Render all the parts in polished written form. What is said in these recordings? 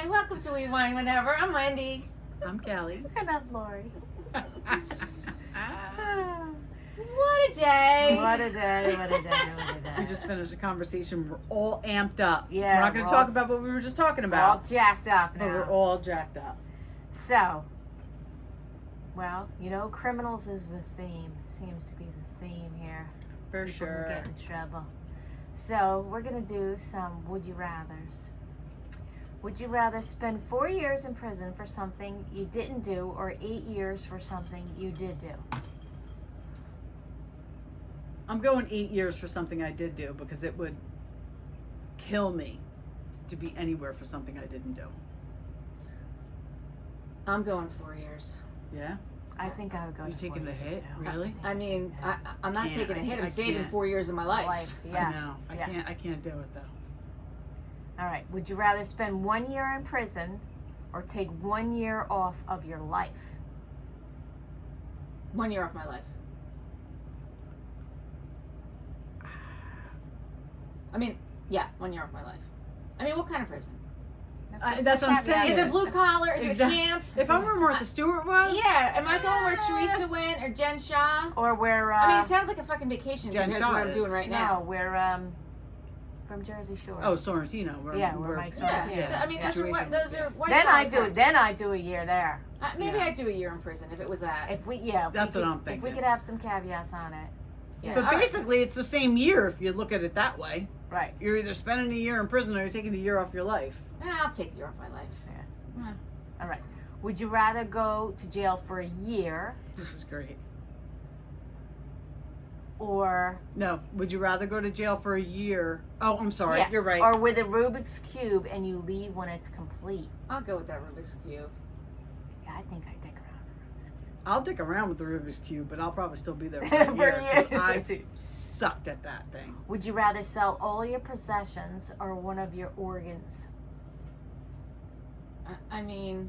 Hi, welcome to We Wine Whenever. I'm Wendy. I'm Kelly. And I'm Lori. What a day. What a day, what a day, what a day. We just finished a conversation. We're all amped up. Yeah, We're not going to talk about what we were just talking about. All jacked up but we're now. all jacked up. So, well, you know, criminals is the theme. Seems to be the theme here. For People who sure. get in trouble. So, we're going to do some would you rathers. Would you rather spend 4 years in prison for something you didn't do or 8 years for something you did do? I'm going 8 years for something I did do because it would kill me to be anywhere for something I didn't do. I'm going 4 years. Yeah? I think I would go You to taking 4 the years hit? too. Really? I mean, I'm not Can't. taking a hit. I'm I saving can't. 4 years of my life. Yeah. I know. Yeah. I can't do it though. All right. Would you rather spend 1 year in prison or take 1 year off of your life? 1 year off my life. I mean, yeah, 1 year off my life. I mean, what kind of prison? That's what I'm saying. Is it blue collar? Is it camp? If I'm where Martha Stewart was, Yeah, am I going where Teresa went or Jen Shaw? Or where? I mean, it sounds like a fucking vacation Jen compared Shaw to what I'm is. doing right no, now. where from Jersey Shore. Oh, Sorrentino. Yeah, where Mike Yeah, Sorrentino. Yeah. I mean, those are white. Those are white. Then I collar do. crimes. Then I do a year there. Maybe Yeah. I'd do a year in prison if it was that. If we, That's what I'm If we thinking. could have some caveats on it. Yeah. But all right. basically, it's the same year if you look at it that way. Right. You're either spending a year in prison or you're taking a year off your life. I'll take the year off my life. All right. Would you rather go to jail for a year This is great. or No, would you rather go to jail for a year? Oh, I'm sorry. yeah, You're right. or with a Rubik's Cube and you leave when it's complete? I'll go with that Rubik's Cube. Yeah, I think I'd dick around with the Rubik's Cube. I'll dick around with the Rubik's Cube, but I'll probably still be there for For a a year. year. 'Cause I sucked at that thing. Would you rather sell all your possessions or one of your organs? I mean,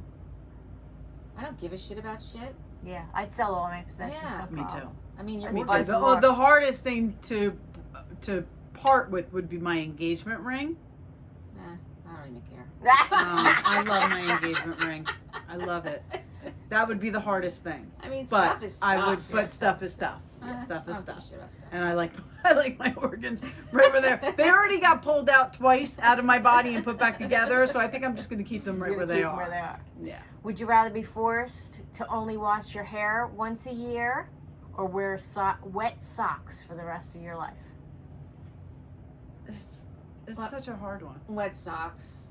I don't give a shit about shit. Yeah, I'd sell all my possessions. Yeah. no Me too. problem. I mean, you're Me Me too. too. Smart. The hardest thing to part with would be my engagement ring. I don't even care. I love my engagement ring. I love it. That would be the hardest thing. I mean, But stuff is stuff. I would. Yeah, But stuff is stuff. Yeah, I stuff don't is give a stuff. shit about stuff. And I like my organs right over there. They already got pulled out twice out of my body and put back together, so I think I'm just going to keep them right You're where gonna they keep 'em are. where they are. Yeah. Would you rather be forced to only wash your hair once a year or wear wet socks for the rest of your life? It's Well- such a hard one. Wet socks.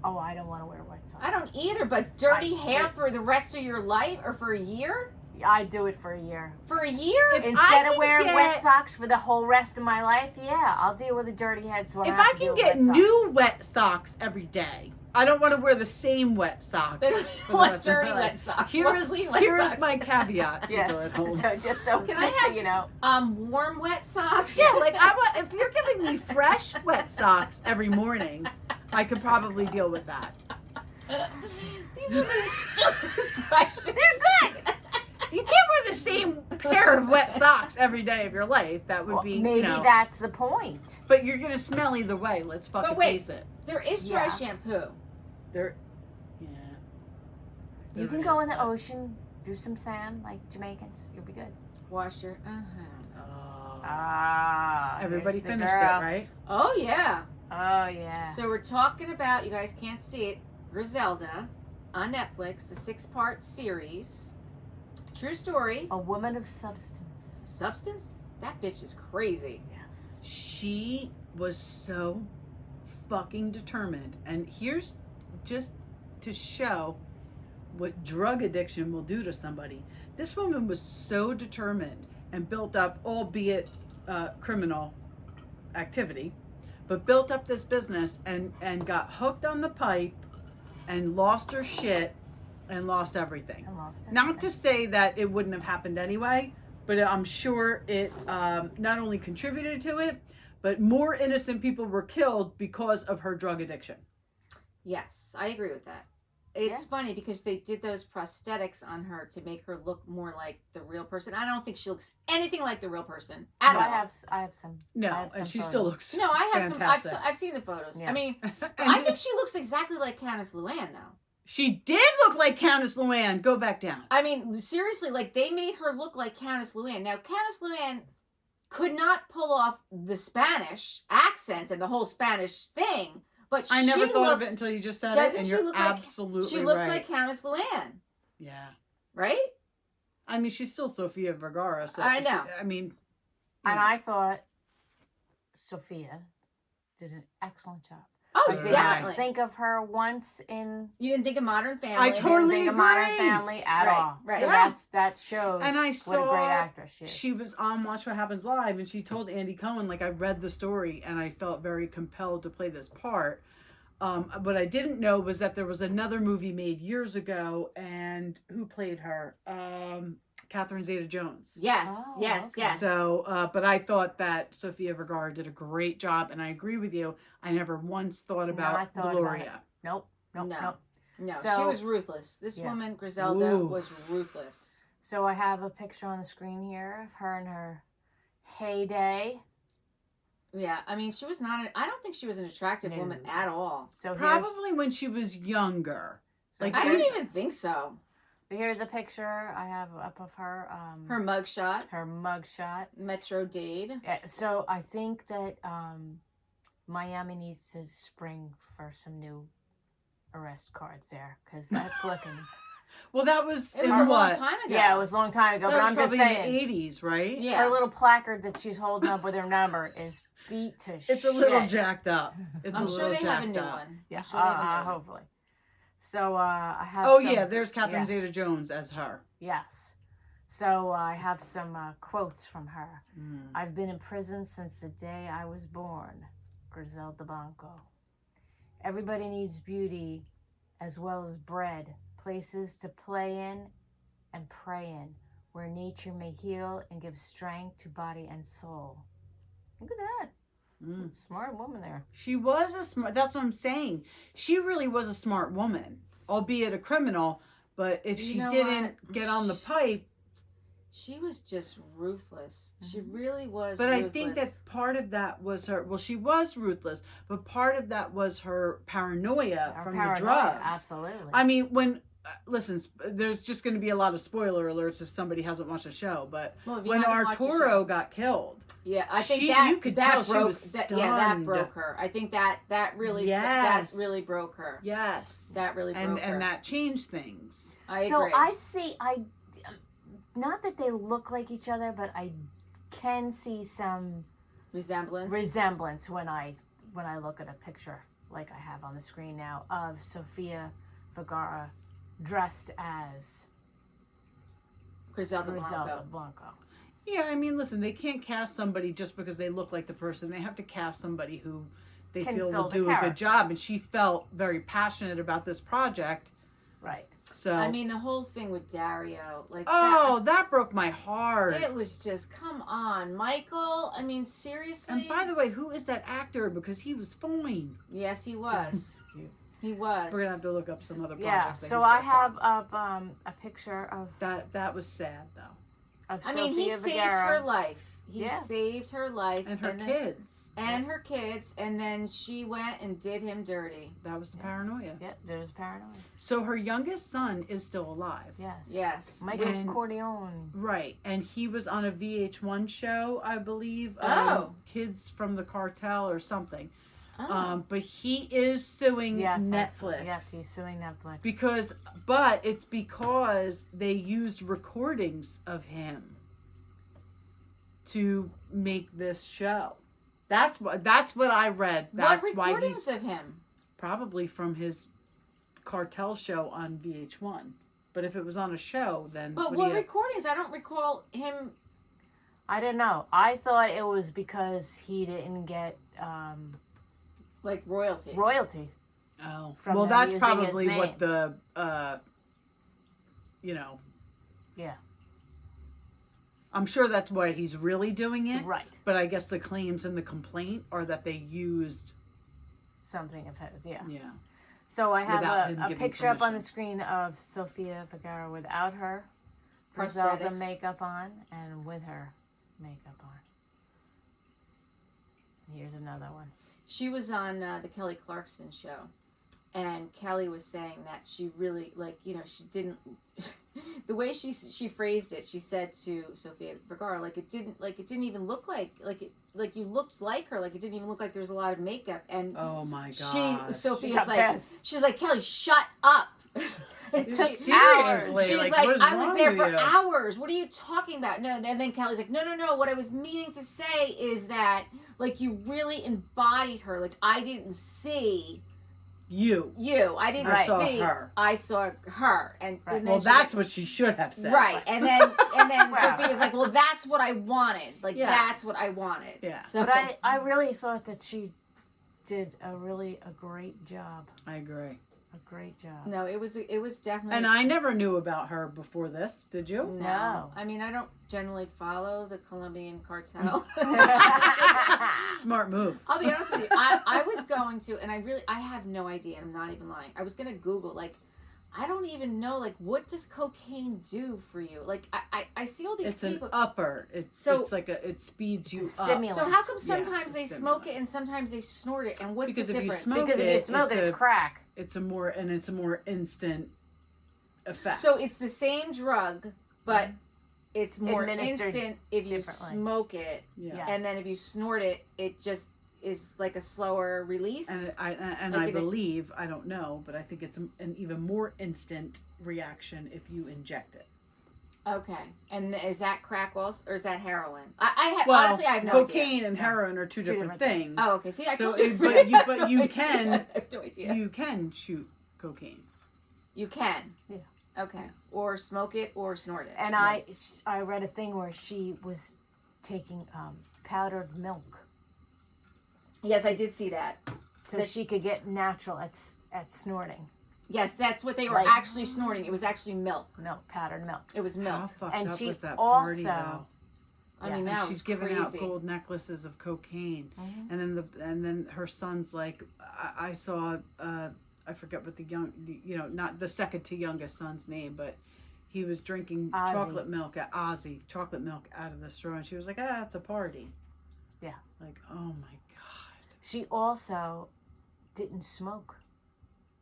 Oh, I don't want to wear wet socks. I don't either, but dirty I- hair for the rest of your life or for a year? I'd do it for a year. For a year? If Instead I of can wearing get- wet socks for the whole rest of my life, yeah, I'll deal with a dirty head. So If I can get new wet socks every day, I don't want to wear the same wet socks. for the What rest of my dirty life. wet socks? Here What is clean wet here is socks? my caveat, people Yeah. at home. So just so Can I just so have- you know, Warm wet socks? Yeah, like I want. If you're giving me fresh wet socks every morning, I could probably deal with that. These are the stupidest questions. They're good. You can't wear the same pair of wet socks every day of your life. That would Well, be, maybe you know. that's the point. But you're gonna smell either way. Let's fucking But wait. face it. There is dry Yeah. shampoo. There. Yeah. You There can it go is, in the but- ocean, do some sand like Jamaicans. You'll be good. Wash your. I don't know. Oh. Ah, Everybody here's the finished girl. it, right? Oh yeah. Oh yeah. So we're talking about. You guys can't see it. Griselda on Netflix, the 6-part series. True story. A woman of substance. Substance. That bitch is crazy. Yes. She was so fucking determined. And here's just to show what drug addiction will do to somebody. This woman was so determined and built up, albeit criminal activity, but built up this business and got hooked on the pipe and lost her shit and lost everything. I lost it. Not to say that it wouldn't have happened anyway, but I'm sure it not only contributed to it, but more innocent people were killed because of her drug addiction. Yes, I agree with that. It's funny because they did those prosthetics on her to make her look more like the real person. I don't think she looks anything like the real person at all. I have some. No, I have some and she photos. still looks. No, I have fantastic. some. I've seen the photos. Yeah. I mean, And I think she looks exactly like Countess Luann, though. she did look like Countess Luann. Go back down. I mean, seriously, like they made her look like Countess Luann. Now, Countess Luann could not pull off the Spanish accent and the whole Spanish thing, but I never she thought looks, of it until you just said it, doesn't and she you're look like- absolutely she looks right. like Countess Luann, Yeah. right? I mean, she's still Sofia Vergara. So I know. I mean, you And know. I thought Sophia did an excellent job. Oh, I did definitely. not think of her once in You didn't think of Modern Family. I didn't totally think of Modern agree. Family at Right, all. right. So Yeah. that shows And I what a saw great actress she is. She was on Watch What Happens Live, and she told Andy Cohen, like, I read the story, and I felt very compelled to play this part. What I didn't know was that there was another movie made years ago, and who played her? Catherine Zeta-Jones. Yes, Oh, yes, okay. yes. So, but I thought that Sofia Vergara did a great job, and I agree with you. I never once thought about I thought about Gloria. Nope. No. Nope. no, she So- was ruthless. This Yeah. woman, Griselda, Ooh. was ruthless. So I have a picture on the screen here of her in her heyday. Yeah, I mean, she was not. I don't think she was an attractive No. woman at all. So Probably when she was younger. Like, I don't there's- even think so. here's a picture I have up of her. Her mugshot, her mugshot. Metro Dade. Yeah, so I think that Miami needs to spring for some new arrest cards there because that's looking. Well, that was It was in a what? long time ago. Yeah, it was a long time ago, That but was I'm just probably saying. in the 80s, right? Yeah. Her little placard that she's holding up with her number is beat to shit. It's a little jacked up. It's I'm a sure little they have a jacked new up. one. Yeah, I'm sure they have a new one. hopefully. So I have. Oh some, yeah, there's Catherine yeah. Zeta-Jones as her. Yes. So I have some quotes from her. Mm. I've been in prison since the day I was born. Griselda Blanco. Everybody needs beauty as well as bread, places to play in and pray in, where nature may heal and give strength to body and soul. Look at that. Mm. Smart woman there. She was a smart. That's what I'm saying. She really was a smart woman, albeit a criminal. But if You she know didn't what? get on the pipe, She was just ruthless. She really was. but ruthless. I think that part of that was her. Well, she was ruthless, but part of that was her paranoia Our from paranoia, the drugs. absolutely. I mean, when listen, there's just going to be a lot of spoiler alerts if somebody hasn't watched the show. But Well, if you when haven't watched the Arturo show- got killed, yeah, I think you that could that tell she broke. was that stunned. broke her. I think that really Yes. that really broke her. yes, That really broke her. and that changed things. I so agree. I see, not that they look like each other, but I can see some resemblance when I look at a picture like I have on the screen now of Sofia Vergara dressed as Griselda Griselda Blanco. Blanco. Yeah, I mean, listen, they can't cast somebody just because they look like the person. They have to cast somebody who they Can feel fill will the do a character. good job. And she felt very passionate about this project. Right. So, I mean, the whole thing with Dario, like that broke my heart. it was just, come on, Michael. I mean, seriously. And by the way, who is that actor? Because he was fine. Yes, he was. Cute. He was. We're gonna have to look up some other projects. Yeah. that So he's I worked have on. up a picture of that was sad though, of I Sofia mean, he saved Vergara. her life. He Yeah. saved her life and her then- kids. and her kids, and then she went and did him dirty. That was the paranoia. Yep, there's paranoia. So her youngest son is still alive. Yes. Yes. Michael And- Corleone. Right, and he was on a VH1 show, I believe. Oh. Kids from the Cartel or something. Oh. But he is suing Yes. Netflix. Yes, he's suing Netflix. But it's because they used recordings of him to make this show. That's what I read. That's what why recordings he's of him? probably from his Cartel show on VH1. But if it was on a show, then But would what he have- recordings? I don't recall him. I didn't know. I thought it was because he didn't get Like royalty. royalty. Oh, from well, them that's using his probably what name. the, you know. Yeah. I'm sure that's why he's really doing it. Right. But I guess the claims in the complaint are that they used. Something of his. Yeah. Yeah. So I Without him have a giving picture up on permission. the screen of Sofia Vergara without her Griselda Prosthetics. makeup on and with her makeup on. Here's another one. She was on the Kelly Clarkson show, and Kelly was saying that she really, like, you know, she didn't. The way she phrased it, she said to Sofia Vergara, like it didn't even look like you looked like her, like it didn't even look like there was a lot of makeup. And Oh my god. Sophia's got like, pissed. she's like, Kelly, shut up. It She- took Seriously, hours. She was like, like, what is I was wrong there with for you? hours. What are you talking about? No, and then Kelly's like, no. What I was meaning to say is that, like, you really embodied her. Like, I didn't see You. I didn't Right. saw see her. I saw her. And, Right. and then Well, she's that's like, what she should have said. right. And then Well. Sophia's like, well, that's what I wanted. Like, Yeah. that's what I wanted. Yeah. So But I really thought that she did a great job. I agree. A great job. no, it was definitely. And I never knew about her before this. Did you? No. I mean, I don't generally follow the Colombian cartel. Smart move. I'll be honest with you. I was going to, and I have no idea. I'm not even lying. I was going to Google, like, I don't even know, like, what does cocaine do for you? Like, I see all these It's people. an upper. It's like it speeds you It's a up. stimulant. So how come Yeah, sometimes they it's smoke it stimulant. and sometimes they snort it? And what's Because the if you difference? smoke Because if you it, smoke it, it's it's crack. It's a more instant effect. So it's the same drug, but it's more Administered instant if you differently. smoke it, yeah. Yes. and then if you snort it, it just is like a slower release. And I Like it- believe, I don't know, but I think it's an even more instant reaction if you inject it. Okay, and is that crack also, or is that heroin? Well, Honestly, I have no idea. cocaine and heroin are two different things. Oh, okay. See, I So told you. it- but I you- have but no you idea. can- I have no idea. You can shoot cocaine. You can. Yeah. Okay. Or smoke it or snort it. And I read a thing where she was taking powdered milk Yes, I did see that. so That- she could get natural at snorting. Yes, that's what they were Like- actually snorting. It was actually milk. Milk, powdered milk. It was How milk. fucked And up she was that party, also- though? I Yeah. mean, And that she's was giving crazy. out gold necklaces of cocaine, Mhm. and then her son's like, I saw, I forget what not the second to youngest son's name, but he was drinking Ozzy. chocolate milk out of the straw, and she was like, it's a party. Yeah. Like, oh my god. She also didn't smoke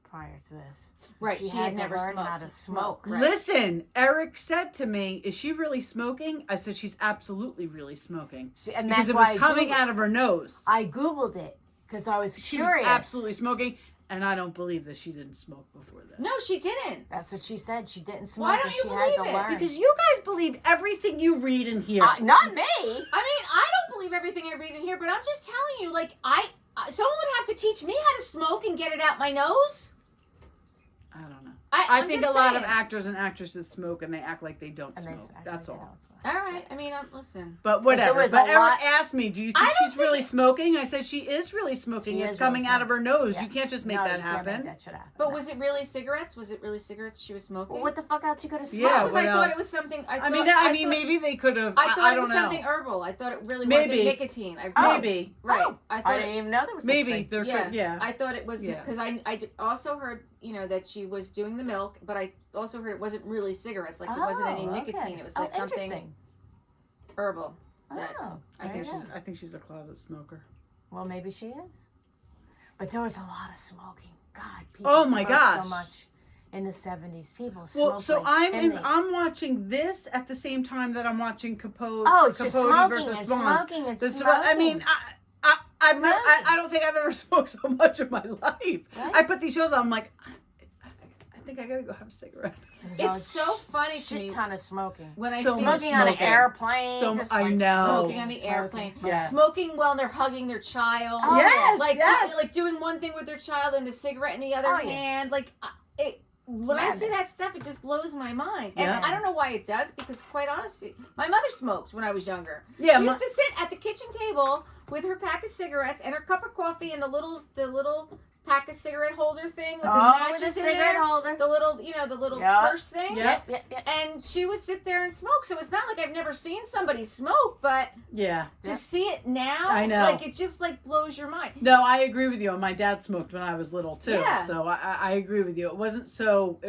prior to this. Right, She she had had to never learn how smoked. to smoke. Right. Listen, Eric said to me, "Is she really smoking?" I said, "She's absolutely really smoking." And Because that's it why was coming out of her nose. I Googled it because I was She curious. was absolutely smoking, and I don't believe that she didn't smoke before this. No, she didn't. That's what she said. She didn't smoke, Why and don't she you had to believe it? learn. Because you guys believe everything you read and hear. Not me. I mean, I don't believe everything I read in here, but I'm just telling you, like, someone would have to teach me how to smoke and get it out my nose. I don't know. I I think a lot of actors and actresses smoke, and they act like they don't And smoke. act That's like they all. don't smoke. All right. I mean, listen. But whatever. was But a Eric lot- asked me, "Do you I think don't she's think really it- smoking?" I said, "She is really smoking. She It's is really coming out of her nose. You Yes. can't just make No, that you can't happen." make that shit happen. But No. was it really cigarettes? Was it really cigarettes she was smoking? Well, what the fuck else you gotta smoke? Yeah, Because what I thought it else? was something. I mean, maybe they could have. I thought I it don't was know. something herbal. I thought it really Maybe. wasn't nicotine. Maybe. Right. Oh, I I thought didn't even know there was such Maybe thing. there Yeah. could. Yeah. I thought it was Yeah. because also heard that she was doing the milk, but I also heard it wasn't really cigarettes. Like there wasn't any Oh, nicotine. okay. It was like something Interesting. herbal. That Oh, I there think you go. I think she's a closet smoker. Well, maybe she is. But there was a lot of smoking. God, people Oh my smoked gosh. so much in the 70s. People Well, smoked so like chimneys. I'm watching this at the same time that I'm watching Capote. Oh, it's just Capote smoking versus and Swans. smoking and The smoking. I mean, I don't think I've ever smoked so much in my life. Right? I put these shows on. I'm like, I think I gotta go have a cigarette. There's It's a so funny to shit me ton of smoking. when I So see much Smoking on an smoking. airplane. So- just I like know. smoking on the smoking, airplane, smoking. Yes. smoking while they're hugging their child. Oh, yes, like yes. like doing one thing with their child and the cigarette in the other Oh, yeah. hand. Like when I see Madness. that stuff, it just blows my mind. And Yeah. I don't know why it does, because quite honestly, my mother smoked when I was younger. Yeah, She my- used to sit at the kitchen table with her pack of cigarettes and her cup of coffee and the little pack a cigarette holder thing with the Oh, matches with a in cigarette there. holder. The little, the little Yep. purse thing. Yep. Yep. And she would sit there and smoke. So it's not like I've never seen somebody smoke, but Yeah. to see it now, I know. like it just like blows your mind. No, I agree with you. My dad smoked when I was little too. Yeah. So I agree with you. It wasn't so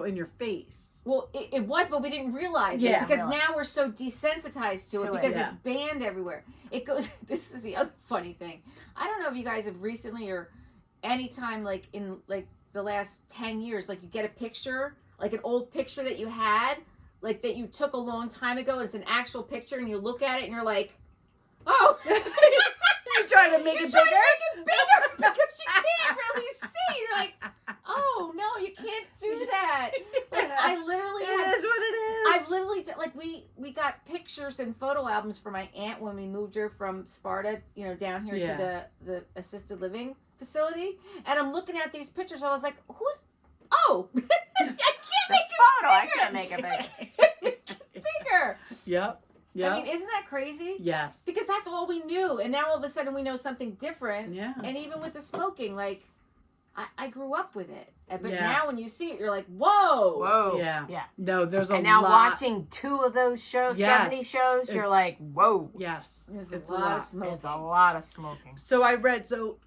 in your face. Well, it was, but we didn't realize it Yeah. because now we're so desensitized to it because yeah. it's banned everywhere. It goes. This is the other funny thing. I don't know if you guys have recently or anytime like in like the last 10 years, like you get a picture, like an old picture that you had, like that you took a long time ago. And it's an actual picture, and you look at it and you're like, oh. You're trying to make it You're bigger. trying to make it bigger because you can't really see. You're like, oh no, you can't do that. Like I literally It is what it is. I've literally like we got pictures and photo albums for my aunt when we moved her from Sparta, down here to the assisted living facility, and I'm looking at these pictures. I was like, who's? Oh, I can't make it Photo. I bigger. can't make it big. bigger. Yep. Yep. I mean, isn't that crazy? Yes. Because that's all we knew, and now all of a sudden we know something different. Yeah. And even with the smoking, like I grew up with it, but Yeah. now when you see it, you're like, whoa. Whoa. Yeah. Yeah. No, there's a lot. And now watching 2 of those shows, Yes. 70 shows, you're It's- like, whoa. Yes. There's It's a lot of smoking. There's a lot of smoking. So I read. So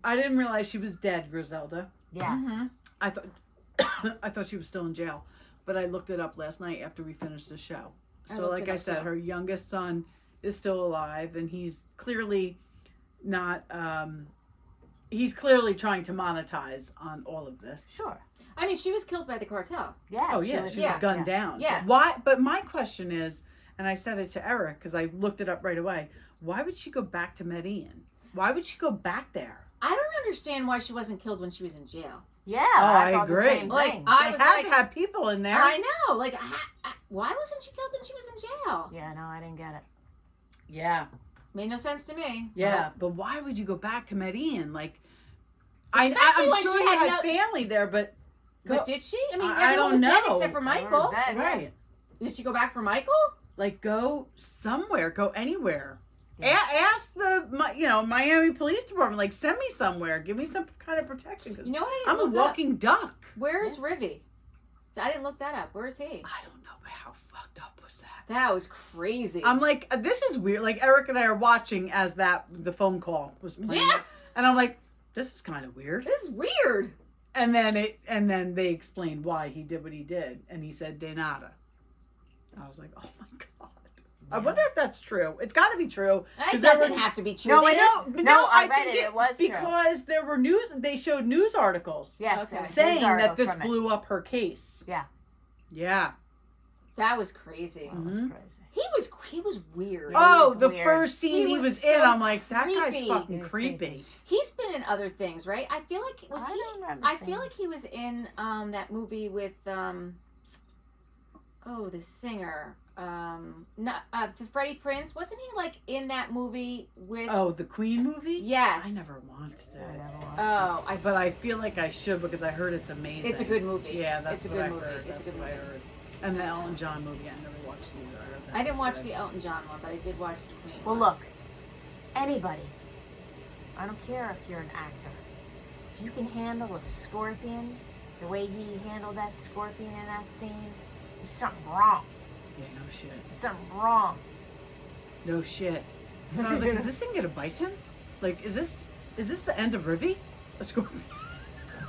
I didn't realize she was dead, Griselda. Yes. Mhm. I thought I thought she was still in jail, but I looked it up last night after we finished the show. I So, looked like it I up, said, too. her youngest son is still alive, and he's clearly not. He's clearly trying to monetize on all of this. Sure. I mean, she was killed by the cartel. Yes. Oh yeah, she was yeah, gunned down. Yeah. Why? But my question is, and I said it to Eric because I looked it up right away. Why would she go back to Medellin? Why would she go back there? I don't understand why she wasn't killed when she was in jail. Yeah. I thought the agree. same Like, thing. I They was had like, to have people in there. I know. Like, why wasn't she killed when she was in jail? Yeah, no, I didn't get it. Yeah. Made no sense to me. Yeah, but why would you go back to Medellin? Like, Especially I'm when sure she you had had no- family there, but But did she? I mean, I everyone don't was dead know. except for Everyone Michael. was dead, yeah. right, Did she go back for Michael? like go somewhere, go anywhere. Yeah. Ask the Miami Police Department, like send me somewhere, give me some kind of protection because You know what I I'm didn't a look walking duck. up? Where's Rivy? I didn't look that up. Where's he? I don't know, but how fucked up was that? That was crazy. I'm like, this is weird. Like Eric and I are watching as the phone call was playing, Yeah. and I'm like, this is kind of weird. This is weird. And then they explained why he did what he did, and he said de nada. I was like, oh my god. I Yeah. wonder if that's true. It's got to be true. It 'Cause there doesn't were- have to be true. No, They it just- is. No, I read think it. It was true. because there were news. They showed news articles Yes. Okay. it was saying news that articles this from it. blew up her case. Yeah. Yeah. That was crazy. That was Mhm. crazy. He was weird. Yeah. Oh, was the weird. first scene He he was was so in, I'm like, that guy's creepy. fucking Very creepy. creepy. He's been in other things, right? I feel like I don't remember I seeing feel him. like he was in that movie with the singer the Freddie Prinze. Wasn't he like in that movie with? Oh, the Queen movie? Yes. I never watched I it. never watched Oh, But I feel like I should because I heard it's amazing. It's a good movie. Yeah, that's It's a what good I movie. heard. It's a That's good what I movie. heard. And the Elton John movie, I never watched either. I heard that I didn't was watch good. the Elton John one, but I did watch the Queen. Well, one. look, anybody, I don't care if you're an actor, if you can handle a scorpion the way he handled that scorpion in that scene, there's something wrong. Yeah, no shit. There's something wrong. No shit. So I was like, is this thing gonna bite him? Like, is this the end of Rivy? A scorpion?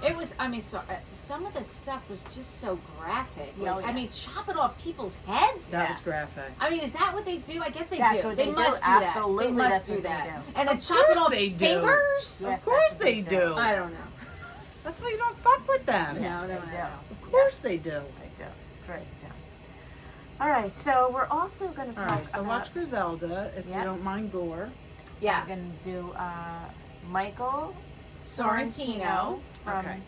It was. I mean, some of the stuff was just so graphic. Yeah, Like, oh, I mean, yes. chopping off people's heads. That was graphic. I mean, is that what they do? I guess they That's do. what they they do. must do Absolutely, that. They must that's do what they that. do. And then Of chopping course off they do. fingers. Yes, Of course that's what they do. I don't know. That's why you don't fuck with them. Yeah, No, they no, do. no. Of course they do. They do. It's crazy town. All right, so we're also going to All talk right, so about. watch Griselda if Yeah. you don't mind gore. Yeah. We're going to do Michael Sorrentino Sorrentino from Okay.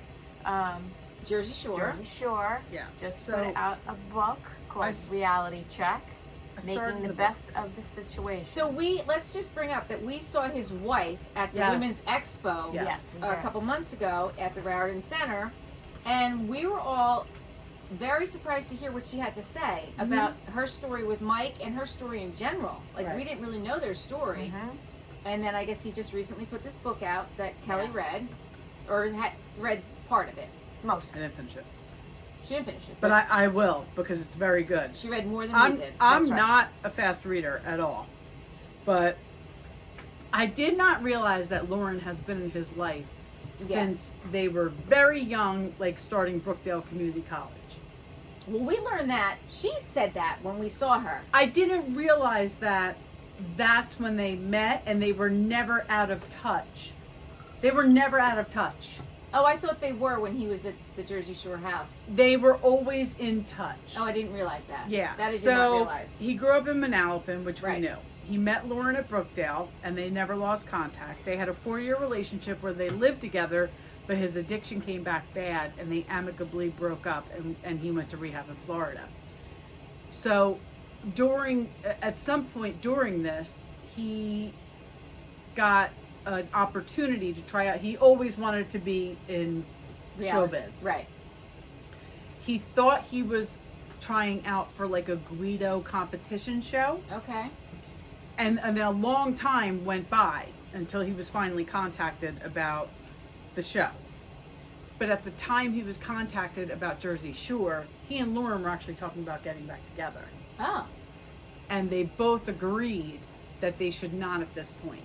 Jersey Shore. Jersey Shore. Yeah. Just So put out a book called s- Reality Check, I started making the book. best of the situation. So let's just bring up that we saw his wife at the Yes. Women's Expo Yeah. yes, we a did. couple months ago at the Raritan Center, and we were all very surprised to hear what she had to say about her story with Mike and her story in general. Like, we Right. didn't really know their story. Mhm. And then I guess he just recently put this book out that Kelly read. or had read part of it. Most. I didn't finish it. She didn't finish it, But I will, because it's very good. she read more than I'm we did. I'm That's right. not a fast reader at all. But I did not realize that Lauren has been in his life since they were very young, like starting Brookdale Community College. Well, we learned that. She said that when we saw her. I didn't realize that that's when they met, and they were never out of touch. They were never out of touch. Oh, I thought they were when he was at the Jersey Shore house. They were always in touch. Oh, I didn't realize that. Yeah. That I did so not realize. he grew up in Manalapan, which Right. we knew. He met Lauren at Brookdale, and they never lost contact. They had a 4-year relationship where they lived together, but his addiction came back bad, and they amicably broke up, and he went to rehab in Florida. So at some point during this, he got an opportunity to try out. He always wanted to be in Reality. showbiz. Right. He thought he was trying out for like a Guido competition show, Okay. and a long time went by until he was finally contacted about the show. But at the time he was contacted about Jersey Shore, he and Lauren were actually talking about getting back together. Oh. And they both agreed that they should not at this point,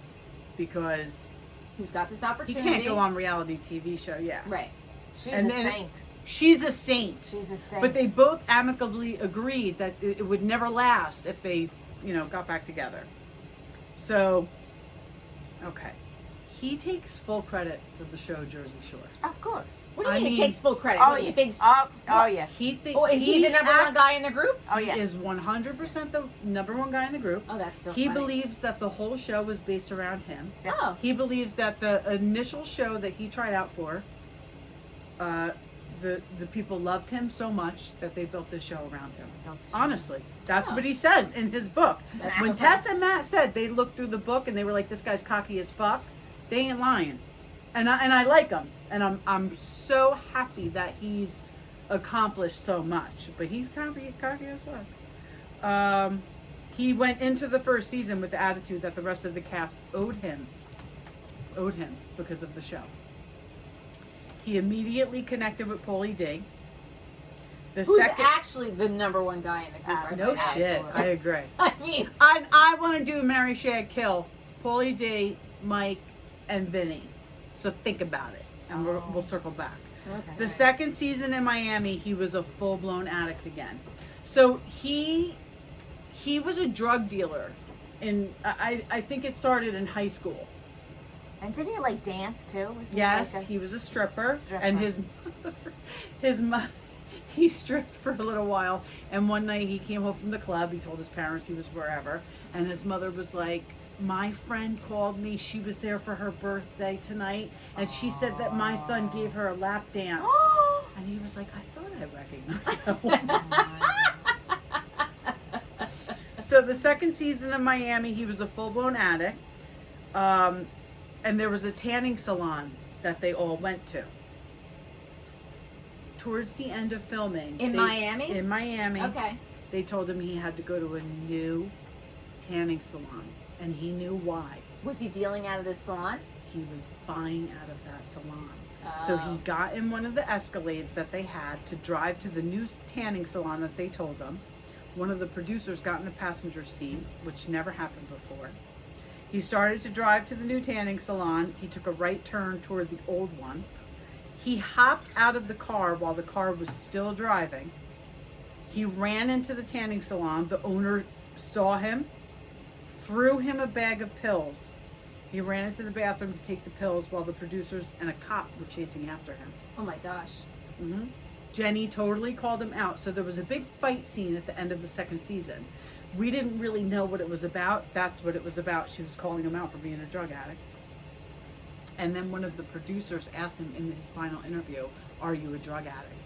because He's got this he opportunity. can't go on reality TV show, yeah. Right. She's And a then- saint. She's a saint. She's a saint. But they both amicably agreed that it would never last if they, got back together. So, okay. He takes full credit for the show Jersey Shore. Of course. What do you I mean he mean- takes full credit? Oh What, yeah. He thinks, Oh what? yeah. He oh, is he the number one guy in the group? Oh yeah. He is 100% the number one guy in the group. Oh, that's so He funny. believes that the whole show was based around him. Oh. He believes that the initial show that he tried out for, the people loved him so much that they built this show around him. Honestly, that's Oh. what he says in his book. That's When so funny. Tess and Matt said they looked through the book and they were like, "This guy's cocky as fuck," they ain't lying, and I like him, and I'm so happy that he's accomplished so much. But he's cocky as fuck. He went into the first season with the attitude that the rest of the cast owed him because of the show. He immediately connected with Paulie D. Who's actually the number one guy in the group? I No think. shit, Absolutely. I agree. I mean, I want to do Marry, Shag, Kill, Paulie D, Mike, and Vinny. So think about it, and we'll circle back. okay. The second season in Miami, he was a full-blown addict again. So he was a drug dealer, I think it started in high school. And didn't he like dance too? Was he Yes, like a- he was a stripper, Stripper. and his mother, he stripped for a little while. And one night he came home from the club. He told his parents he was wherever, and his mother was like, "My friend called me. She was there for her birthday tonight, and she said that my son gave her a lap dance." And he was like, "I thought I recognized that woman." So the second season of Miami, he was a full-blown addict. And there was a tanning salon that they all went to. Towards the end of filming. In Miami? In Miami. Okay. They told him he had to go to a new tanning salon. And he knew why. Was he dealing out of the salon? He was buying out of that salon. So he Oh. got in one of the Escalades that they had to drive to the new tanning salon that they told him. One of the producers got in the passenger seat, which never happened before. He started to drive to the new tanning salon. He took a right turn toward the old one. He hopped out of the car while the car was still driving. He ran into the tanning salon. The owner saw him, threw him a bag of pills. He ran into the bathroom to take the pills while the producers and a cop were chasing after him. Oh my gosh. Jenny totally called him out. So there was a big fight scene at the end of the second season. We didn't really know what it was about. That's what it was about. She was calling him out for being a drug addict. And then one of the producers asked him in his final interview, "Are you a drug addict?"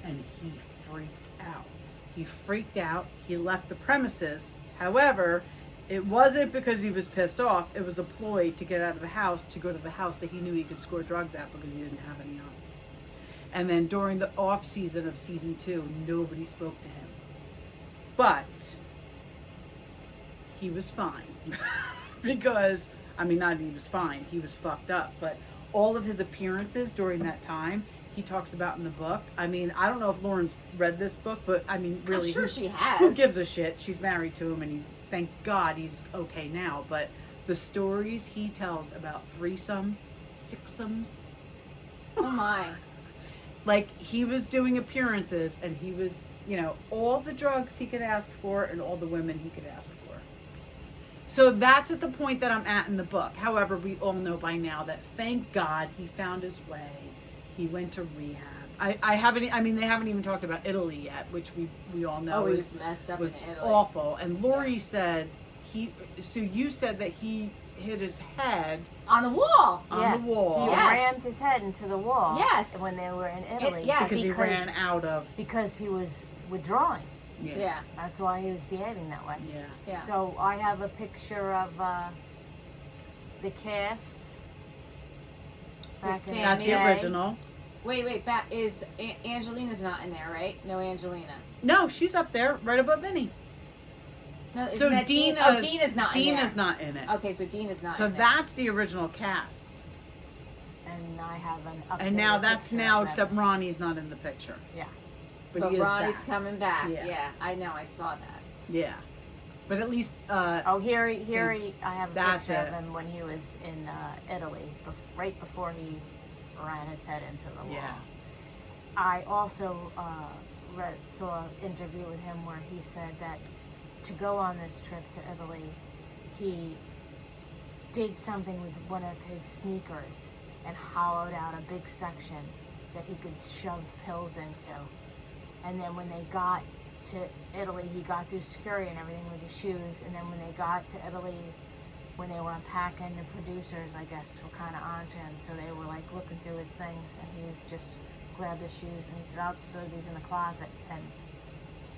And he freaked out. He freaked out. He left the premises. However, it wasn't because he was pissed off. It was a ploy to get out of the house, to go to the house that he knew he could score drugs at because he didn't have any on. And then during the off season of season 2, nobody spoke to him. But he was fine. Because, I mean, not he was fine, he was fucked up. But all of his appearances during that time, he talks about in the book. I mean, I don't know if Lauren's read this book, but I mean, really, I'm sure she has. who gives a shit? She's married to him, and thank God he's okay now. But the stories he tells about threesomes, sixsomes, Oh my. like he was doing appearances, and he was, all the drugs he could ask for, and all the women he could ask for. So that's at the point that I'm at in the book. However, we all know by now that thank God he found his way. He went to rehab. They haven't even talked about Italy yet, which we all know He was messed up was in Italy. awful. And Lori said you said that he hit his head On the wall. on the wall. He Yes. rammed his head into the wall. Yes. When they were in Italy. yes. because he ran out of Because he was withdrawing. Yeah. That's why he was behaving that way. Yeah. So I have a picture of the cast. Back in Sammy. that's the the day. original. Wait. Angelina's not in there, right? No, Angelina. No, she's up there right above Vinny. No, isn't So that Dean? Dina's Oh, Dina's not in there. Dina's not in it. Okay, so Dean is not So in there. that's the original cast. And I have an updated And now that's picture now of except them. Ronnie's not in the picture. Yeah. But he is Ronnie's back. coming back. Yeah. Yeah, I know. I saw that. Yeah. But at least Oh, I have a that's picture it. of him when he was in Italy, right before he ran his head into the wall. Yeah. I also saw an interview with him where he said that to go on this trip to Italy, he did something with one of his sneakers and hollowed out a big section that he could shove pills into. And then when they got to Italy, he got through security and everything with his shoes. And then when they got to Italy, when they were unpacking, the producers, I guess, were kind of onto him. So they were like looking through his things, and he just grabbed his shoes and he said, "I'll just throw these in the closet."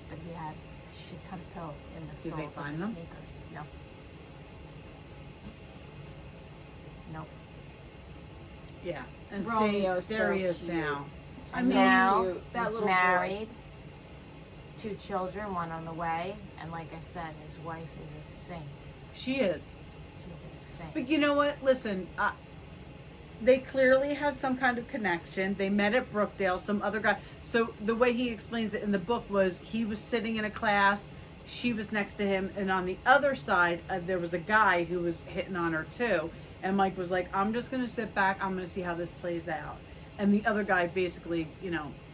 But he had a shit ton of pills in the Did they soles of find his them? sneakers. No. Nope. yeah. And Romeo's see, there so he is cute. now. I mean, Now cute. That he's little married, 2 children, 1 on the way, and like I said, his wife is a saint. She is. She's a saint. But you know what? Listen, they clearly had some kind of connection. They met at Brookdale, some other guy. So the way he explains it in the book was he was sitting in a class, she was next to him, and on the other side, there was a guy who was hitting on her too. And Mike was like, "I'm just going to sit back. I'm going to see how this plays out." And the other guy basically,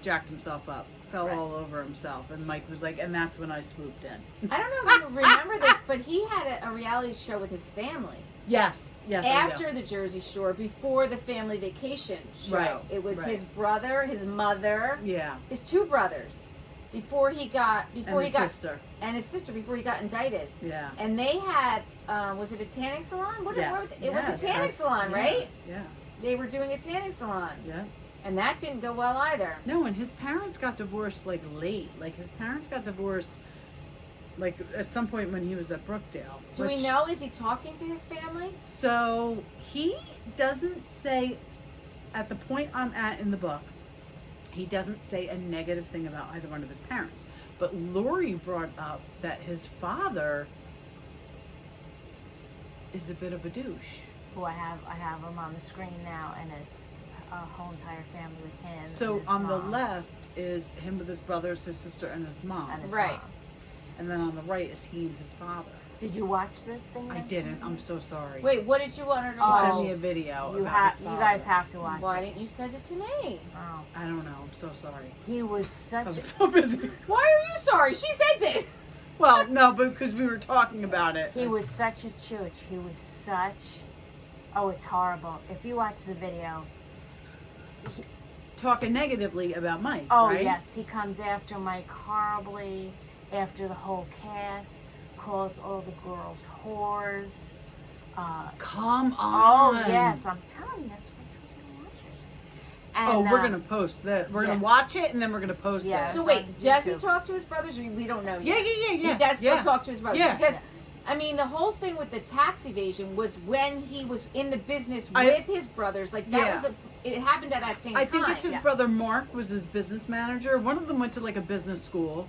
jacked himself up, fell Right. all over himself. And Mike was like, and that's when I swooped in. I don't know if you remember this, but he had a reality show with his family. Yes, I do. After the Jersey Shore, before the family vacation show. Right, It was right. his brother, his mother, Yeah, his 2 brothers. Before he got sister. and his sister before he got indicted. Yeah. And they had was it a tanning salon? What Yes, was it? It was yes, a tanning that's- salon, yeah, right? Yeah, They were doing a tanning salon. yeah. And that didn't go well either. No, and his parents got divorced like late. Like his parents got divorced like at some point when he was at Brookdale. Do we know, is he talking to his family? So he doesn't say, at the point I'm at in the book, he doesn't say a negative thing about either one of his parents. But Lori brought up that his father is a bit of a douche. Who I have him on the screen now, and his whole entire family with him. So and his on the mom left is him with his brothers, his sister, and his mom. and his Right. mom. And then on the right is he and his father. Did you watch the thing? I didn't. I'm so sorry. Wait, what did you want her to She Oh. sent me a video You about his you father. guys have to watch Why it. didn't you send it to me? Oh, I don't know. I'm so sorry. he was such. I'm A, so busy. Why are you sorry? She sent it. Well, no, but because we were talking about it. he was such a chooch. He was such. Oh, it's horrible. If you watch the video. talking negatively about Mike. Oh right? yes, he comes after Mike horribly, after the whole cast, calls all the girls whores. Come Oh on. yes, I'm telling you, that's what you're watchers. And, Oh, we're gonna post that. We're yeah. gonna watch it and then we're gonna post Yeah. it. So It's wait, on does he YouTube. talk to his brothers? Or we don't know Yeah. yet. Yeah. He does still yeah. talk to his brothers. Yeah. Because, I mean, the whole thing with the tax evasion was when he was in the business I- with his brothers. Like, that Yeah. was it happened at that same time. I think it's his yes. brother Mark was his business manager. One of them went to like a business school.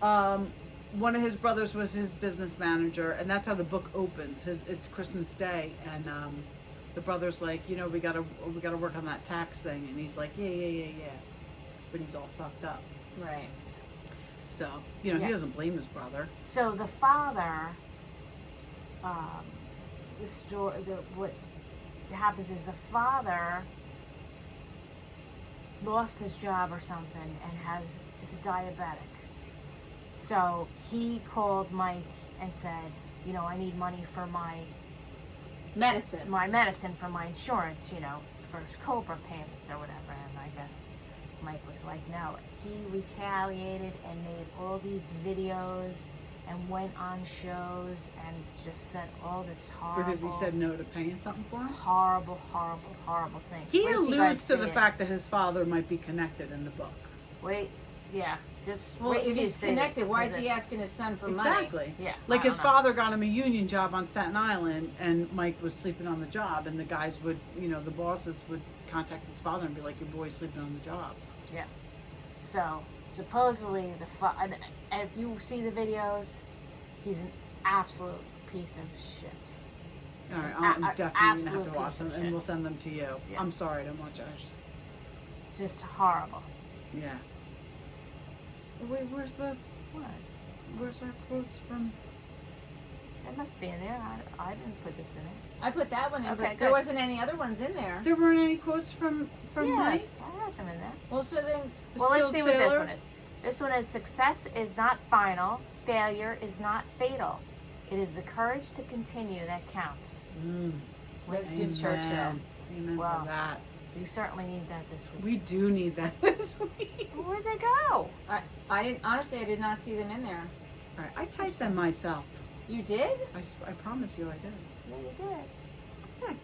One of his brothers was his business manager, and that's how the book opens. It's Christmas Day, and the brother's like, we gotta work on that tax thing, and he's like, yeah, but he's all fucked up. Right. So he doesn't blame his brother. So the father, what happens is the father lost his job or something and is a diabetic. So he called Mike and said, I need money for my medicine for my insurance, for his Cobra payments or whatever. And I guess Mike was like, no. He retaliated and made all these videos and went on shows and just said all this horrible... Because he said no to paying something for him? Horrible thing. He alludes to the fact that his father might be connected in the book. Wait, yeah. Just well, if he's connected, why is he asking his son for money? Exactly. Yeah. Like his father got him a union job on Staten Island, and Mike was sleeping on the job, and the guys would, the bosses would contact his father and be like, your boy's sleeping on the job. Yeah. So, supposedly, and if you see the videos, he's an absolute piece of shit. All right, I'm definitely going to have to watch them, and we'll send them to you. Yes. I'm sorry, I don't watch it. It's just horrible. Yeah. Wait, where's our quotes from? It must be in there. I didn't put this in it. I put that one in, Okay, but good. there wasn't any other ones in there. There weren't any quotes from Mike? Yes, I had them in there. Well, so then... Well, let's see what this one is. This one is, success is not final, failure is not fatal. It is the courage to continue that counts. Winston Churchill. Amen Wow. to that. You certainly need that this week. We do need that this week. Where'd they go? I didn't, honestly, I did not see them in there. All right, I typed them myself. You did? I promise you I did. Yeah, you did.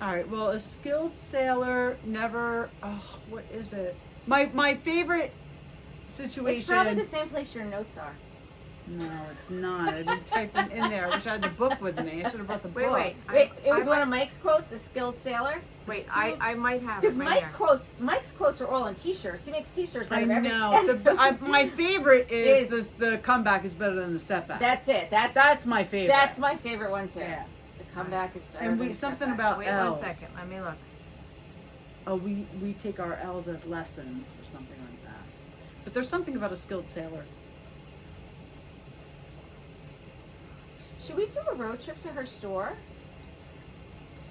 All right, well, a skilled sailor never, what is it? My favorite situation. It's probably the same place your notes are. No, it's not. I didn't type them in there. I wish I had the book with me. I should have brought the book. Wait. It was one of Mike's quotes, a skilled sailor. Wait, I might have Because it right Mike's quotes are all on T-shirts. He makes T-shirts out I of everything. know. My favorite is the comeback is better than the setback. That's it. That's my favorite. That's my favorite one too. Yeah. The comeback is better. And than the something setback. about Wait L's. 1 second. Let me look. Oh, we take our L's as lessons or something like that. But there's something about a skilled sailor. Should we do a road trip to her store?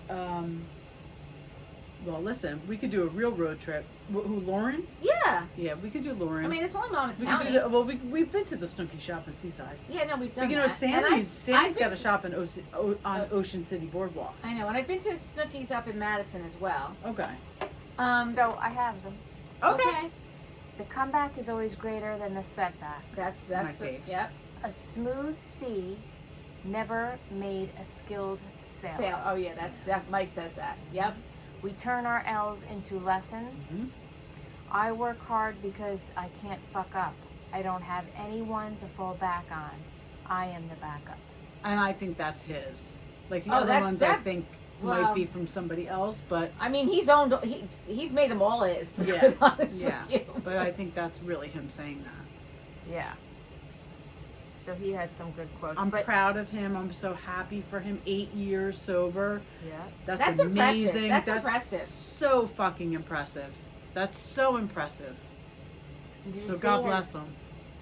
Well, listen, we could do a real road trip. Who, Lawrence? Yeah. Yeah, we could do Lawrence. I mean, it's only Monmouth we County. could do we've been to the Snooki shop in Seaside. Yeah, no, we've done But you know, that. And Sandy's I've got been a shop in on Ocean City Boardwalk. I know, and I've been to Snooki's up in Madison as well. Okay. So I have them. Okay. The comeback is always greater than the setback. That's My the fave. yep. A smooth sea never made a skilled sailor. Sale. Oh yeah, that's Mike says that. Yep. We turn our L's into lessons. Mm-hmm. I work hard because I can't fuck up. I don't have anyone to fall back on. I am the backup. And I think that's his. Like the Oh, other that's ones, I think might be from somebody else, but I mean, he's made them all his. To be yeah, honest yeah. with you. But I think that's really him saying that. Yeah. So he had some good quotes. I'm but proud of him. I'm so happy for him. 8 years sober. yeah. That's impressive. amazing. That's impressive. So fucking impressive. That's so impressive. Did you So see God bless him.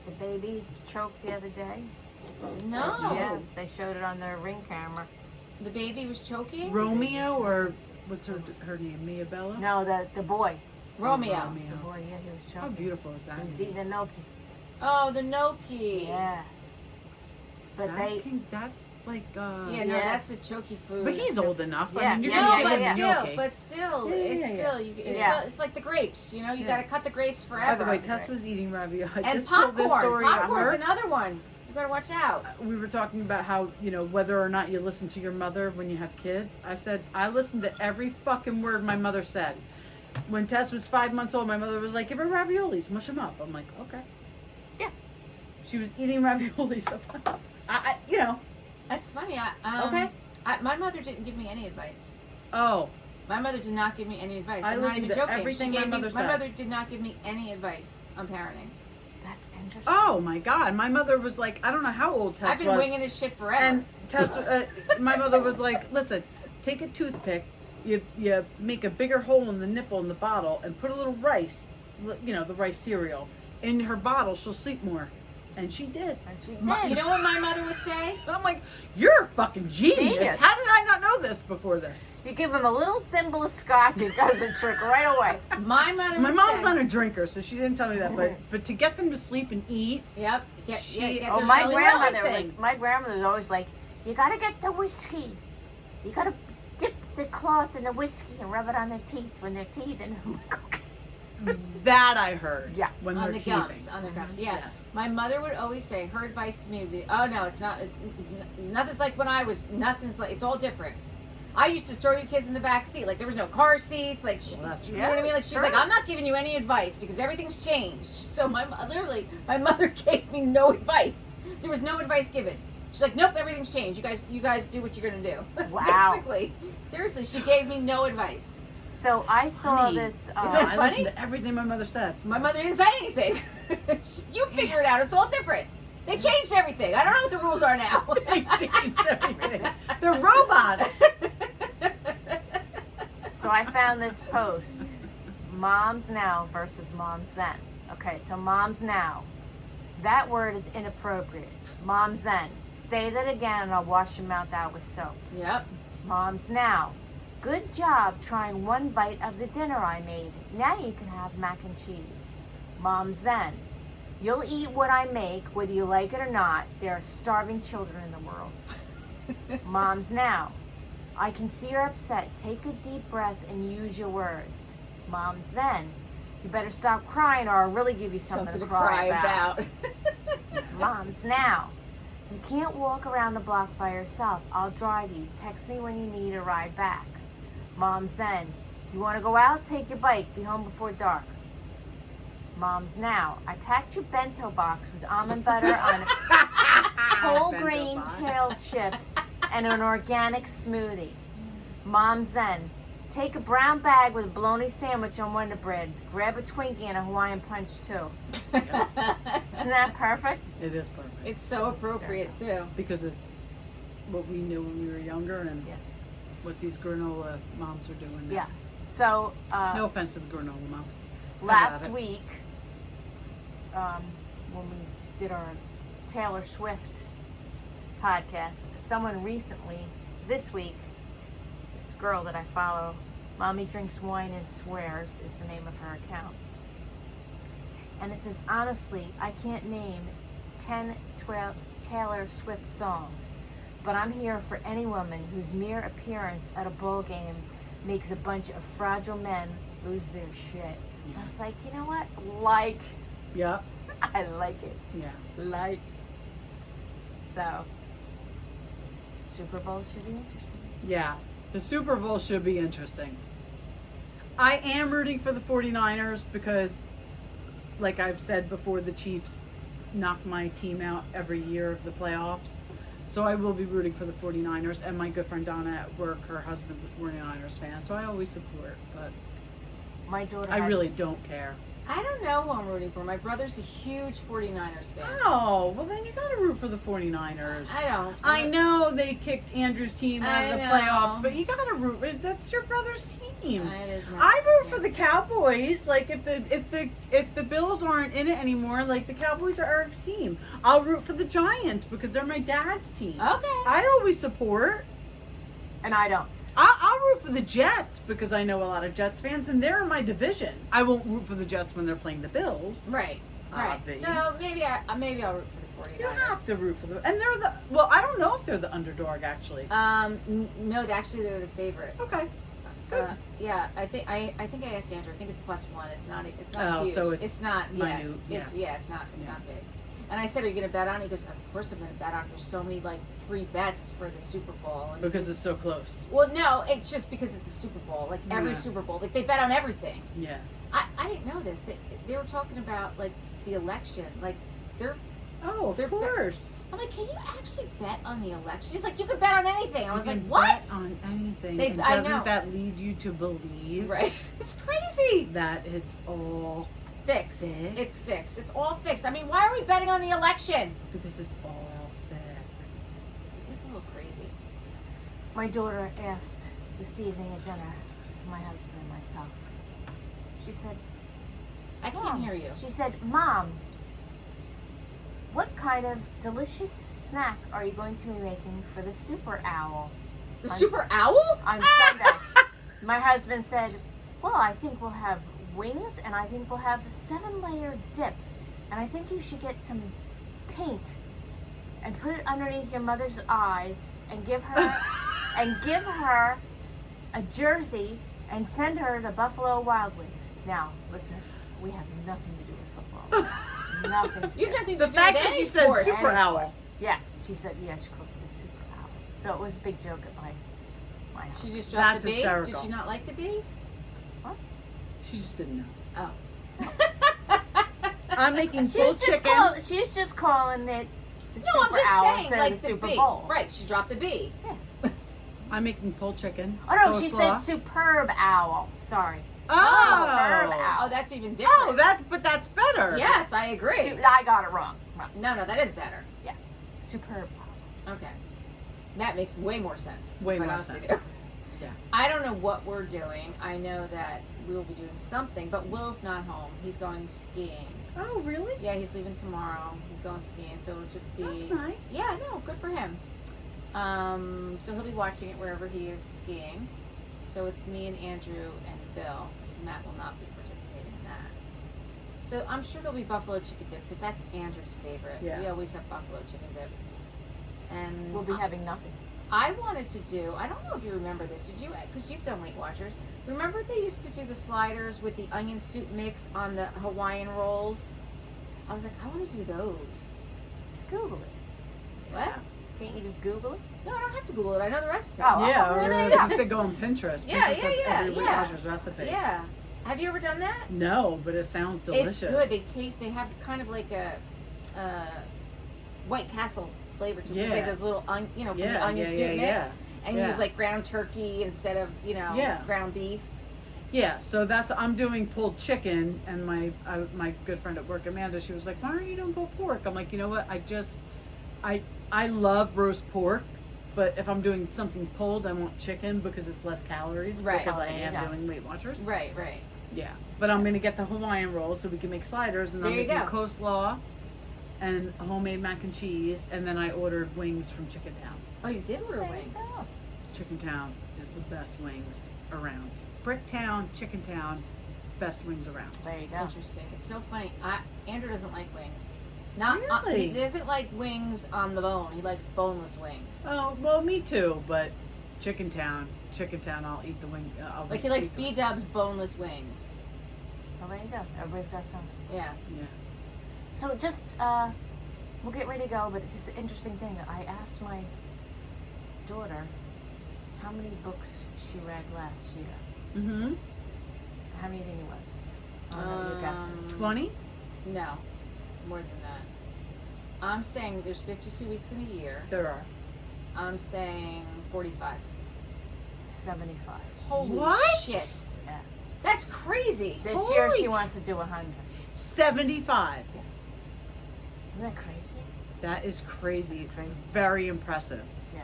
the baby choked the other day? No. Yes, they showed it on their Ring camera. The baby was choking. Romeo, or what's her name? Mia Bella? No, the boy. Romeo. The boy, yeah, he was choking. How beautiful is that? He was eating a gnocchi. Oh, the gnocchi. Yeah. But That's like. Yeah, no, Yeah. that's a choky food. But he's old enough. Yeah, I mean, you're yeah, gonna No, get yeah, him but gnocchi. still, Yeah, it's yeah, still, Yeah. it's like the grapes. You know, you Yeah. got to cut the grapes By forever. the way, Tess was eating ravioli. I and just told this popcorn. story to Popcorn's her. another one. You got to watch out. We were talking about how, whether or not you listen to your mother when you have kids. I said, I listened to every fucking word my mother said. When Tess was 5 months old, my mother was like, give her raviolis, mush them up. I'm like, okay. Yeah. She was eating raviolis. That's funny. Okay. My mother didn't give me any advice. Oh, My mother did not give me any advice. I I'm not listened even to joking. everything She my gave me- mother said. My mother did not give me any advice on parenting. That's interesting. oh my God. My mother was like, I don't know how old Tess I've been was. winging this shit forever. And Tess, my mother was like, listen, take a toothpick, you make a bigger hole in the nipple in the bottle and put a little rice, the rice cereal, in her bottle, she'll sleep more. And she did. And she did. You know what my mother would say? I'm like, you're a fucking genius. Genius. How did I not know this before this? You give him a little thimble of scotch, it does the trick right away. My mother would My mom's say, not a drinker, so she didn't tell me that. But to get them to sleep and eat, Yep. Get Oh, their my belly grandmother well. was. My grandmother was always like, "You gotta get the whiskey. You gotta dip the cloth in the whiskey and rub it on their teeth when they're teething." I'm like, okay. that I heard. Yeah. When On they're the teething. gums, on their gums, yeah. Yes. My mother would always say, her advice to me would be, "Oh no, it's not. Nothing's like when I was. Nothing's like. It's all different. I used to throw you kids in the back seat. Like there was no car seats. Like Well, that's you know what I mean. Like she's true. like, I'm not giving you any advice because everything's changed. So my mother gave me no advice. There was no advice given. She's like, nope, everything's changed. You guys do what you're gonna do. Wow. Basically, seriously, she gave me no advice. So I saw Funny. this. Is I that funny? listened to everything my mother said. My mother didn't say anything. You figure it out. It's all different. They changed everything. I don't know what the rules are now. They changed everything. They're robots. So I found this post: moms now versus moms then. Okay, so moms now. That word is inappropriate. Moms then. Say that again, and I'll wash your mouth out with soap. Yep. Moms now. Good job trying one bite of the dinner I made. Now you can have mac and cheese. Moms then. You'll eat what I make, whether you like it or not. There are starving children in the world. Moms now. I can see you're upset. Take a deep breath and use your words. Moms then. You better stop crying or I'll really give you something to cry about. Moms now. You can't walk around the block by yourself. I'll drive you. Text me when you need a ride back. Moms then. You want to go out? Take your bike. Be home before dark. Moms now. I packed your bento box with almond butter on whole Bento grain box. kale chips and an organic smoothie. Moms then. Take a brown bag with a bologna sandwich on Wonder Bread. Grab a Twinkie and a Hawaiian Punch too. Isn't that perfect? It is perfect. It's so appropriate too. Because it's what we knew when we were younger and Yeah. what these granola moms are doing now. Yes. So No offense to the granola moms. last I love it. week, when we did our Taylor Swift podcast, someone recently, this week, this girl that I follow, Mommy Drinks Wine and Swears is the name of her account. And it says, honestly, I can't name 10, 12 Taylor Swift songs, but I'm here for any woman whose mere appearance at a ball game makes a bunch of fragile men lose their shit. I was like, you know what? Like, Yep. I like it. Yeah. Like. So, Super Bowl should be interesting. Yeah. The Super Bowl should be interesting. I am rooting for the 49ers because, like I've said before, the Chiefs knock my team out every year of the playoffs. So I will be rooting for the 49ers. And my good friend Donna at work, her husband's a 49ers fan. So I always support. But My daughter I had- really don't care. I don't know who I'm rooting for. My brother's a huge 49ers fan. Oh, well then you gotta root for the 49ers. I don't. I know they kicked Andrew's team out of I the know. playoffs, but you gotta root. That's your brother's team. It is my I root team. for the Cowboys. Like if the Bills aren't in it anymore, like the Cowboys are Eric's team. I'll root for the Giants because they're my dad's team. Okay. I always support. And I don't. I'll root for the Jets because I know a lot of Jets fans and they're in my division. I won't root for the Jets when they're playing the Bills. Right. Right. Obvi. So maybe I'll root for the 49ers. You don't have to root for them, and they're the. Well, I don't know if they're the underdog actually. No, actually they're the favorite. Okay. Good. Yeah, I think I asked Andrew. I think it's +1. It's not Oh, huge. so it's not minute, It's yeah. It's not Yeah. big. And I said, "Are you going to bet on it?" He goes, "Of course I'm going to bet on it. There's so many like free bets for the Super Bowl." And Because it's so close. well, no, it's just because it's a Super Bowl. Like every Yeah. Super Bowl, like they bet on everything. Yeah. I didn't know this. They were talking about like the election. Like they're. Oh, They're of course. I'm like, can you actually bet on the election? He's like, you can bet on anything. I was You like, can what? bet on anything. They- and I doesn't know. that lead you to believe Right? It's crazy. that it's all Fixed. Fixed? It's fixed. It's all fixed. I mean, why are we betting on the election? because it's all fixed? It's a little crazy. My daughter asked this evening at dinner for my husband and myself. She said, I can't Mom, hear you. She said, Mom, what kind of delicious snack are you going to be making for the super owl? The on super s- owl? On Sunday. My husband said, well, I think we'll have wings and I think we'll have a 7-layer dip. And I think you should get some paint and put it underneath your mother's eyes and give her a jersey and send her to Buffalo Wild Wings. Now, listeners, we have nothing to do with football. Nothing to do. You have nothing to The do fact with that any she said sports. super Any owl. sport. Yeah, she said, yeah, she called it the super owl. So it was a big joke at my house. She just dropped That's the bee? hysterical. Did she not like the bee? She just didn't know. Oh. I'm making pulled chicken. She's just calling it the No, super I'm just owl saying, instead like of the the Super bee. Bowl. Right, she dropped the bee. I'm making pulled chicken. Oh no, she said coleslaw. superb owl. Sorry. Oh. Superb owl. Oh, that's even different. Oh, but that's better. Yes, I agree. I got it wrong. No, that is better. Superb owl. Okay. That makes way more sense. to Way be more honest with sense. you. Yeah. I don't know what we're doing. I know that we will be doing something, but Will's not home. He's going skiing. Oh, really? Yeah, he's leaving tomorrow. He's going skiing, so it'll just be. That's nice. Yeah, no, good for him. So he'll be watching it wherever he is skiing. So it's me and Andrew and Bill, because Matt will not be participating in that. So I'm sure there'll be buffalo chicken dip, because that's Andrew's favorite. Yeah. We always have buffalo chicken dip. And We'll be having nothing. I wanted to do, I don't know if you remember this, did you? Because you've done Weight Watchers. Remember they used to do the sliders with the onion soup mix on the Hawaiian rolls? I was like, I want to do those. Just Google it. What? Can't you just Google it? No, I don't have to Google it. I know the recipe. Oh, Yeah, oh, or really? as you said, go on Pinterest. Yeah, Pinterest has every Weight yeah. Watchers recipe. Yeah. Have you ever done that? No, but it sounds delicious. It's good. They have kind of like a White Castle flavor to it. It's like Yeah. those little, from the Yeah, onion yeah, soup yeah, mix. yeah. And you Yeah. use like ground turkey instead of, Yeah. ground beef. Yeah, so I'm doing pulled chicken, and my good friend at work, Amanda, she was like, "Why aren't you doing pulled pork?" I'm like, you know what? I love roast pork, but if I'm doing something pulled, I want chicken because it's less calories. Right. Because I Oh, there you am go. doing Weight Watchers. Right, right. Yeah, but I'm gonna get the Hawaiian rolls so we can make sliders, and I'm There you making go. coleslaw and homemade mac and cheese, and then I ordered wings from Chicken Town. Oh, you did order There you wings. go. Chicken Town is the best wings around. Bricktown, Chicken Town, best wings around. There you go. Interesting. It's so funny. Andrew doesn't like wings. Not Really? he doesn't like wings on the bone. He likes boneless wings. Oh, well, me too, but Chicken Town, I'll eat the wing. Like he likes B-Dub's boneless wings. Well, there you go. Everybody's got some. Yeah. Yeah. So just, we'll get ready to go, but it's just an interesting thing. I asked my daughter how many books she read last year. Mm-hmm. How many do you think it was? I don't know your guesses. 20? No, more than that. I'm saying there's 52 weeks in a year. There are. I'm saying 45. 75. Holy What? shit. Yeah. That's crazy. This year Holy- she wants to do 100. 75. Isn't that crazy? That is crazy. That's crazy. Very impressive. Yeah.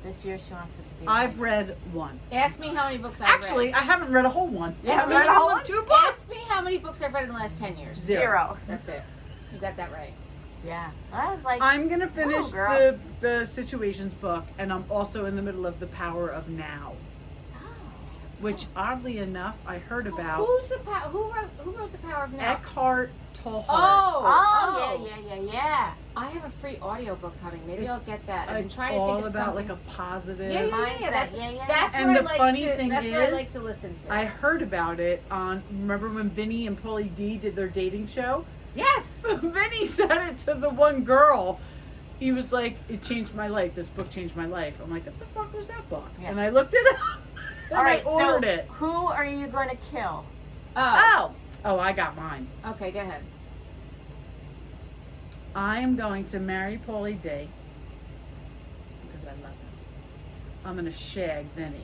This year she wants it to be. I've 100. read one. Ask me how many books I've Actually, read. I haven't read a whole one. Yes, I've we read a have whole one. 2 books. Ask me how many books I've read in the last 10 years. Zero. That's it. You got that right. Yeah. I was like, I'm gonna finish Whoa, girl. the Situations book, and I'm also in the middle of The Power of Now, oh. which oddly enough I heard about. Who wrote The Power of Now? Eckhart Tolle. Oh, yeah. I have a free audiobook coming. Maybe It's I'll get that. I've been It's trying to all think of about something. like a positive. Yeah. Mindset, That's, yeah. that's And what the I like funny to. thing That's what I is, like to listen to. I heard about it on. Remember when Vinny and Paulie D did their dating show? yes. Vinny said it to the one girl. He was like, "It changed my life. This book changed my life." I'm like, "What the fuck was that book?" Yeah. And I looked it up. And All right, I ordered so it. who are you going to kill? Oh, I got mine. Okay, go ahead. I am going to marry Paulie D because I love him. I'm going to shag Vinny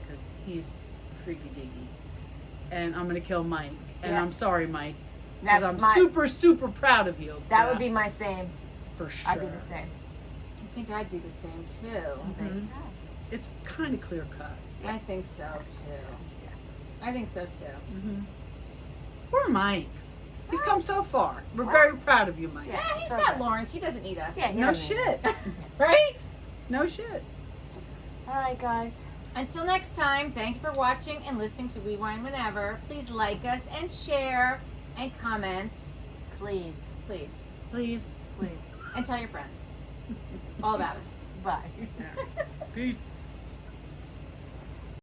because he's freaky diggy. And I'm going to kill Mike. And Yeah. I'm sorry, Mike. Because That's I'm my. super, super proud of you. That Yeah, would be my same. for sure. I'd be the same. I think I'd be the same too. Mhm. There you go. it's kind of clear cut. I think so too. I think so too. Mm-hmm. Poor Mike. He's come so far. We're very proud of you, Mike. Yeah, he's so got good. Lawrence. He doesn't need us. Yeah, he No doesn't need shit. us. Right? No shit. All right, guys. Until next time, thank you for watching and listening to We Wine Whenever. Please like us and share and comment. Please, Please. Please. please. And tell your friends all about us. Bye. Peace.